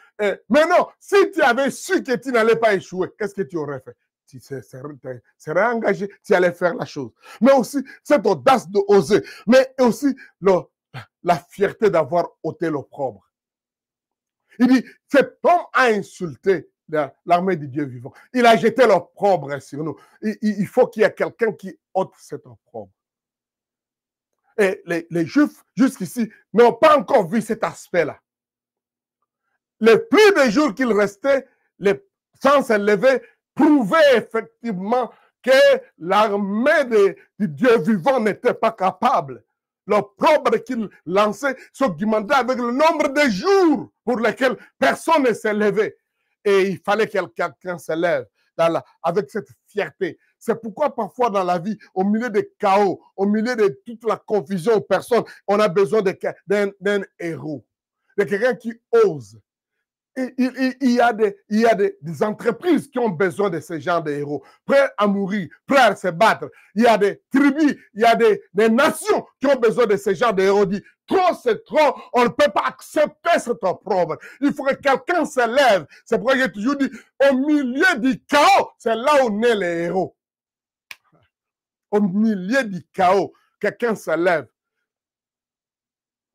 non, si tu avais su que tu n'allais pas échouer, qu'est-ce que tu aurais fait? Tu serais engagé, tu allais faire la chose. Mais aussi, cette audace d'oser, mais aussi la fierté d'avoir ôté l'opprobre. Il dit, cet homme a insulté l'armée du Dieu vivant. Il a jeté l'opprobre sur nous. Il faut qu'il y ait quelqu'un qui ôte cet opprobre. Et les Juifs, jusqu'ici, n'ont pas encore vu cet aspect-là. Les plus de jours qu'il restait, sans se lever, prouvaient effectivement que l'armée du Dieu vivant n'était pas capable. L'opprobre qu'il lançait s'augmentait avec le nombre de jours pour lesquels personne ne s'est levé. Et il fallait que quelqu'un se lève avec cette fierté. C'est pourquoi parfois dans la vie, au milieu des chaos, au milieu de toute la confusion aux personnes, on a besoin d'un héros, de quelqu'un qui ose. Il y a des entreprises qui ont besoin de ce genre de héros, prêts à mourir, prêts à se battre. Il y a des tribus, il y a des nations qui ont besoin de ce genre de héros. Dit, trop c'est trop, on ne peut pas accepter cet opprobre. Il faut que quelqu'un se lève. C'est pourquoi j'ai toujours dit, au milieu du chaos, c'est là où naît les héros. Au milieu du chaos, quelqu'un se lève.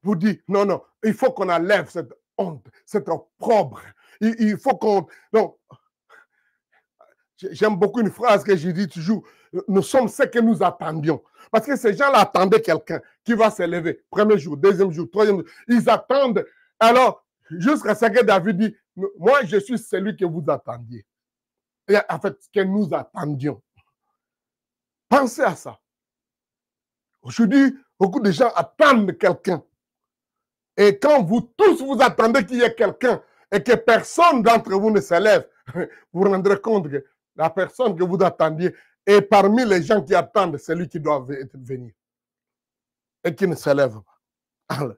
Vous dites, non, il faut qu'on enlève cette honte, cet opprobre. Il faut qu'on... Non. J'aime beaucoup une phrase que je dis toujours. Nous sommes ce que nous attendions. Parce que ces gens-là attendaient quelqu'un qui va se lever. Premier jour, deuxième jour, troisième jour. Ils attendent. Alors, jusqu'à ce que David dit, moi, je suis celui que vous attendiez. Et en fait, que nous attendions. Pensez à ça. Aujourd'hui, beaucoup de gens attendent quelqu'un. Et quand vous tous vous attendez qu'il y ait quelqu'un et que personne d'entre vous ne se lève, vous vous rendrez compte que la personne que vous attendiez est parmi les gens qui attendent celui qui doit venir et qui ne se lève pas.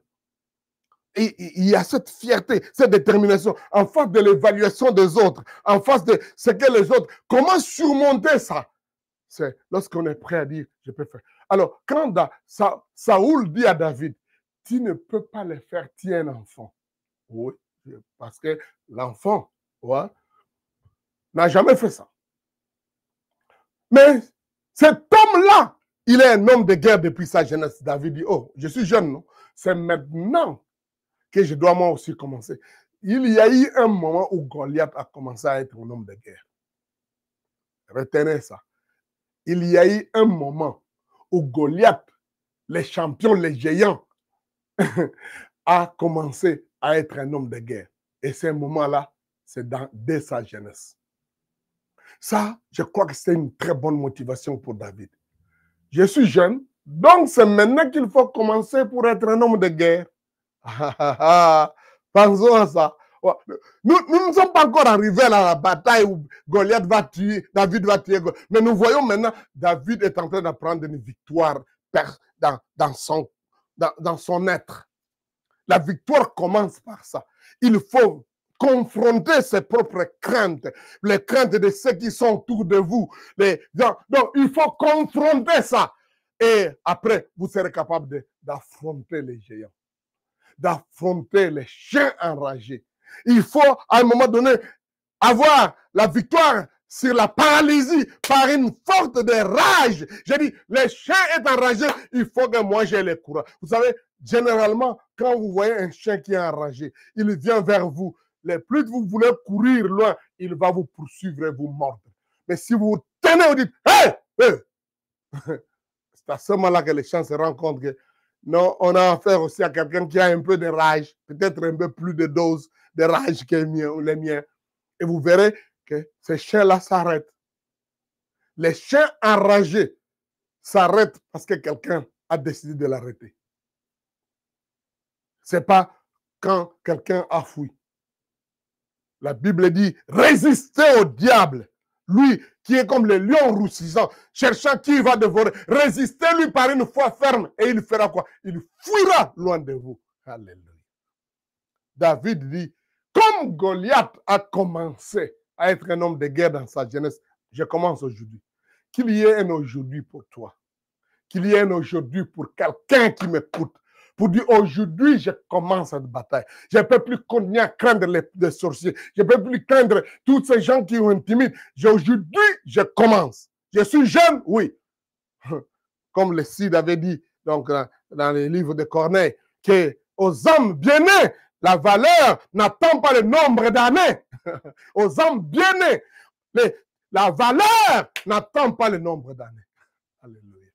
il y a cette fierté, cette détermination en face de l'évaluation des autres, en face de ce que les autres. Comment surmonter ça? C'est lorsqu'on est prêt à dire, je peux faire. Alors, quand Saoul dit à David, tu ne peux pas le faire, tu es un enfant. Oui, parce que l'enfant, ouais, n'a jamais fait ça. Mais cet homme-là, il est un homme de guerre depuis sa jeunesse. David dit, oh, je suis jeune, non? C'est maintenant que je dois moi aussi commencer. Il y a eu un moment où Goliath a commencé à être un homme de guerre. Retenez ça. Il y a eu un moment où Goliath, les champions, les géants, a commencé à être un homme de guerre. Et ce moment-là, c'est dès sa jeunesse. Ça, je crois que c'est une très bonne motivation pour David. Je suis jeune, donc c'est maintenant qu'il faut commencer pour être un homme de guerre. Pensons à ça. Nous ne sommes pas encore arrivés à la bataille où Goliath va tuer, David va tuer. Mais nous voyons maintenant, David est en train d'apprendre une victoire dans son être. La victoire commence par ça. Il faut confronter ses propres craintes, les craintes de ceux qui sont autour de vous. Donc, il faut confronter ça. Et après, vous serez capable d'affronter les géants, d'affronter les chiens enragés. Il faut, à un moment donné, avoir la victoire sur la paralysie par une forte de rage. J'ai dit, les chiens est enragé, il faut que moi j'ai le courage. Vous savez, généralement, quand vous voyez un chien qui est enragé, il vient vers vous. Les plus vous voulez courir loin, il va vous poursuivre et vous mordre. Mais si vous tenez, vous dites, hey, hey! C'est à ce moment-là que les chiens se rendent compte que non, on a affaire aussi à quelqu'un qui a un peu de rage, peut-être un peu plus de dose de rage que les miens. Et vous verrez que ces chiens-là s'arrêtent. Les chiens enragés s'arrêtent parce que quelqu'un a décidé de l'arrêter. Ce n'est pas quand quelqu'un a fui. La Bible dit, résistez au diable. Lui qui est comme le lion roussissant, cherchant qui va dévorer. Résistez-lui par une foi ferme et il fera quoi? Il fuira loin de vous. Alléluia. David dit, comme Goliath a commencé à être un homme de guerre dans sa jeunesse, je commence aujourd'hui. Qu'il y ait un aujourd'hui pour toi. Qu'il y ait un aujourd'hui pour quelqu'un qui m'écoute. Pour dire, aujourd'hui, je commence cette bataille. Je ne peux plus continuer à craindre les sorciers. Je ne peux plus craindre tous ces gens qui ont intimident. Aujourd'hui, je commence. Je suis jeune, oui. Comme le Cid avait dit donc, dans les livres de Corneille, que aux hommes bien-nés, la valeur n'attend pas le nombre d'années. Aux hommes bien-nés, la valeur n'attend pas le nombre d'années. Alléluia.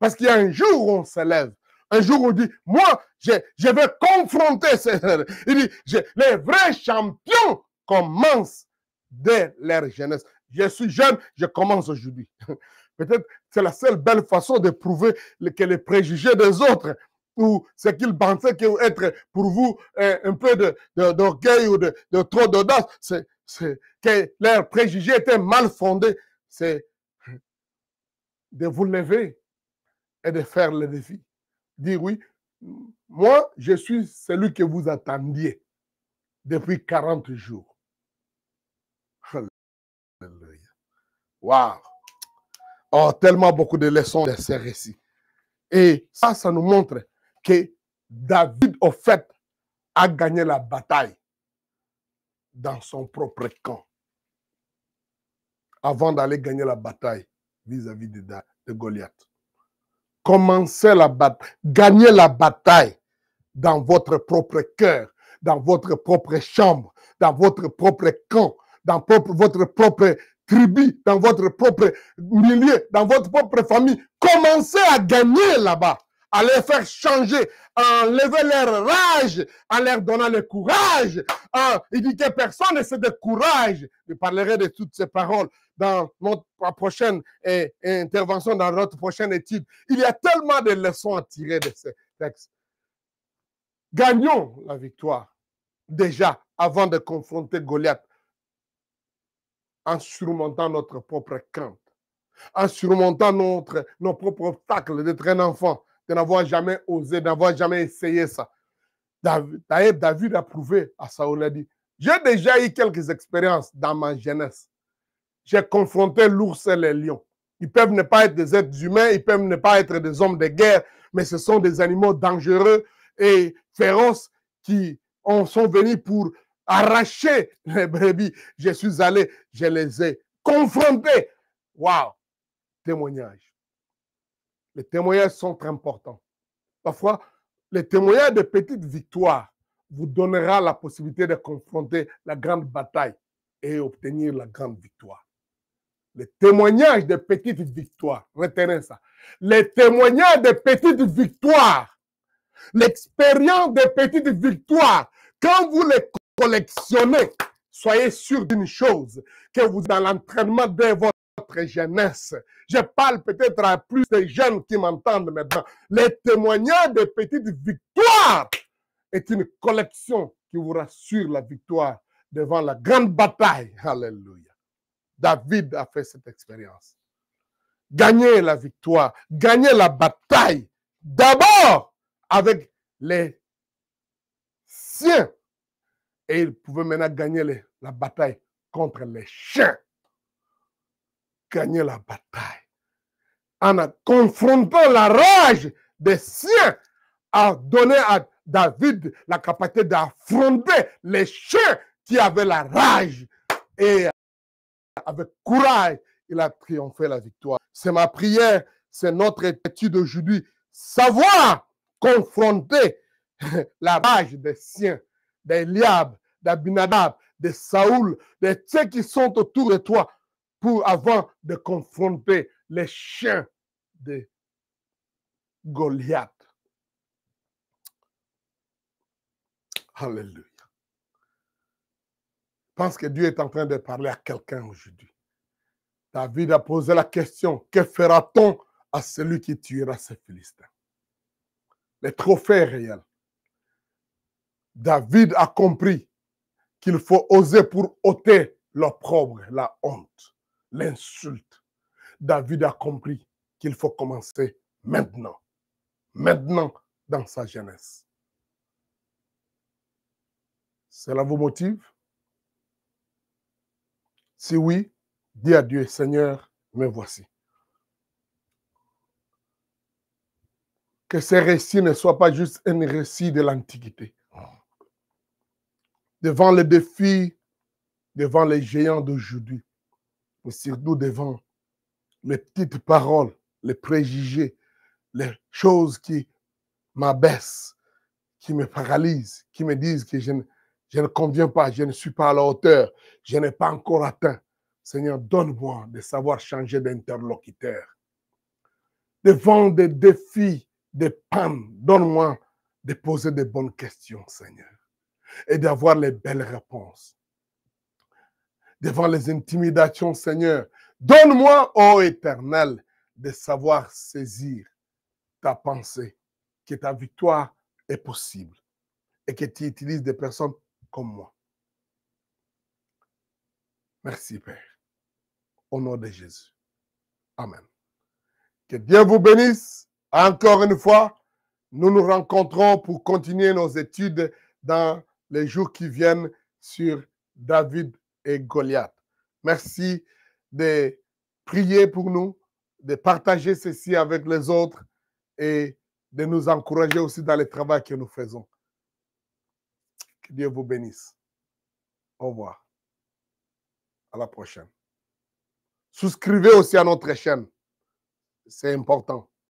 Parce qu'il y a un jour où on se lève. Un jour où on dit, moi, je vais confronter ces... Il dit, les vrais champions commencent dès leur jeunesse. Je suis jeune, je commence aujourd'hui. Peut-être c'est la seule belle façon de prouver que les préjugés des autres ou ce qu'ils pensaient être pour vous un peu d'orgueil ou de trop d'audace, c'est que leurs préjugés étaient mal fondés. C'est de vous lever et de faire le défi. Dire oui, moi, je suis celui que vous attendiez depuis 40 jours. Alléluia. Waouh! Oh, tellement beaucoup de leçons de ces récits. Et ça nous montre que David, au fait, a gagné la bataille dans son propre camp avant d'aller gagner la bataille vis-à-vis de Goliath. Commencez la bataille, gagnez la bataille dans votre propre cœur, dans votre propre chambre, dans votre propre camp, dans votre propre tribu, dans votre propre milieu, dans votre propre famille. Commencez à gagner là-bas, à les faire changer, à enlever leur rage, en leur donnant le courage. Il dit que personne ne se décourage. Je parlerai de toutes ces paroles dans notre prochaine intervention, dans notre prochaine étude. Il y a tellement de leçons à tirer de ces textes. Gagnons la victoire déjà avant de confronter Goliath en surmontant notre propre crainte, en surmontant nos propres obstacles d'être un enfant, de n'avoir jamais osé, d'avoir jamais essayé ça. David a prouvé à Saoul, il a dit, j'ai déjà eu quelques expériences dans ma jeunesse. J'ai confronté l'ours et les lions. Ils peuvent ne pas être des êtres humains, ils peuvent ne pas être des hommes de guerre, mais ce sont des animaux dangereux et féroces qui sont venus pour arracher les brebis. Je suis allé, je les ai confrontés. Waouh! Témoignages. Les témoignages sont très importants. Parfois, les témoignages de petites victoires vous donnera la possibilité de confronter la grande bataille et obtenir la grande victoire. Les témoignages de petites victoires, retenez ça. Les témoignages de petites victoires, l'expérience de petites victoires, quand vous les collectionnez, soyez sûr d'une chose, que vous êtes dans l'entraînement de votre jeunesse. Je parle peut-être à plus de jeunes qui m'entendent maintenant. Les témoignages de petites victoires est une collection qui vous rassure la victoire devant la grande bataille. Alléluia. David a fait cette expérience. Gagner la victoire, gagner la bataille, d'abord avec les siens. Et il pouvait maintenant gagner la bataille contre les chiens. Gagner la bataille. En confrontant la rage des siens, a donné à David la capacité d'affronter les chiens qui avaient la rage. Et avec courage, il a triomphé la victoire. C'est ma prière, c'est notre étude aujourd'hui. Savoir confronter la rage des siens, d'Eliab, d'Abinadab, de Saoul, de ceux qui sont autour de toi, avant de confronter les chiens de Goliath. Alléluia. Je pense que Dieu est en train de parler à quelqu'un aujourd'hui. David a posé la question, que fera-t-on à celui qui tuera ces Philistins? Le trophée est réel. David a compris qu'il faut oser pour ôter l'opprobre, la honte, l'insulte. David a compris qu'il faut commencer maintenant dans sa jeunesse. Cela vous motive? Si oui, dis à Dieu, Seigneur, me voici. Que ces récits ne soient pas juste un récit de l'Antiquité. Devant les défis, devant les géants d'aujourd'hui, mais surtout devant les petites paroles, les préjugés, les choses qui m'abaissent, qui me paralysent, qui me disent que je ne conviens pas, je ne suis pas à la hauteur, je n'ai pas encore atteint. Seigneur, donne-moi de savoir changer d'interlocuteur. Devant des défis, des pannes, donne-moi de poser des bonnes questions, Seigneur, et d'avoir les belles réponses. Devant les intimidations, Seigneur, donne-moi, ô Éternel, de savoir saisir ta pensée, que ta victoire est possible et que tu utilises des personnes comme moi. Merci, Père. Au nom de Jésus. Amen. Que Dieu vous bénisse. Encore une fois, nous nous rencontrons pour continuer nos études dans les jours qui viennent sur David et Goliath. Merci de prier pour nous, de partager ceci avec les autres et de nous encourager aussi dans le travail que nous faisons. Que Dieu vous bénisse. Au revoir. À la prochaine. Souscrivez aussi à notre chaîne. C'est important.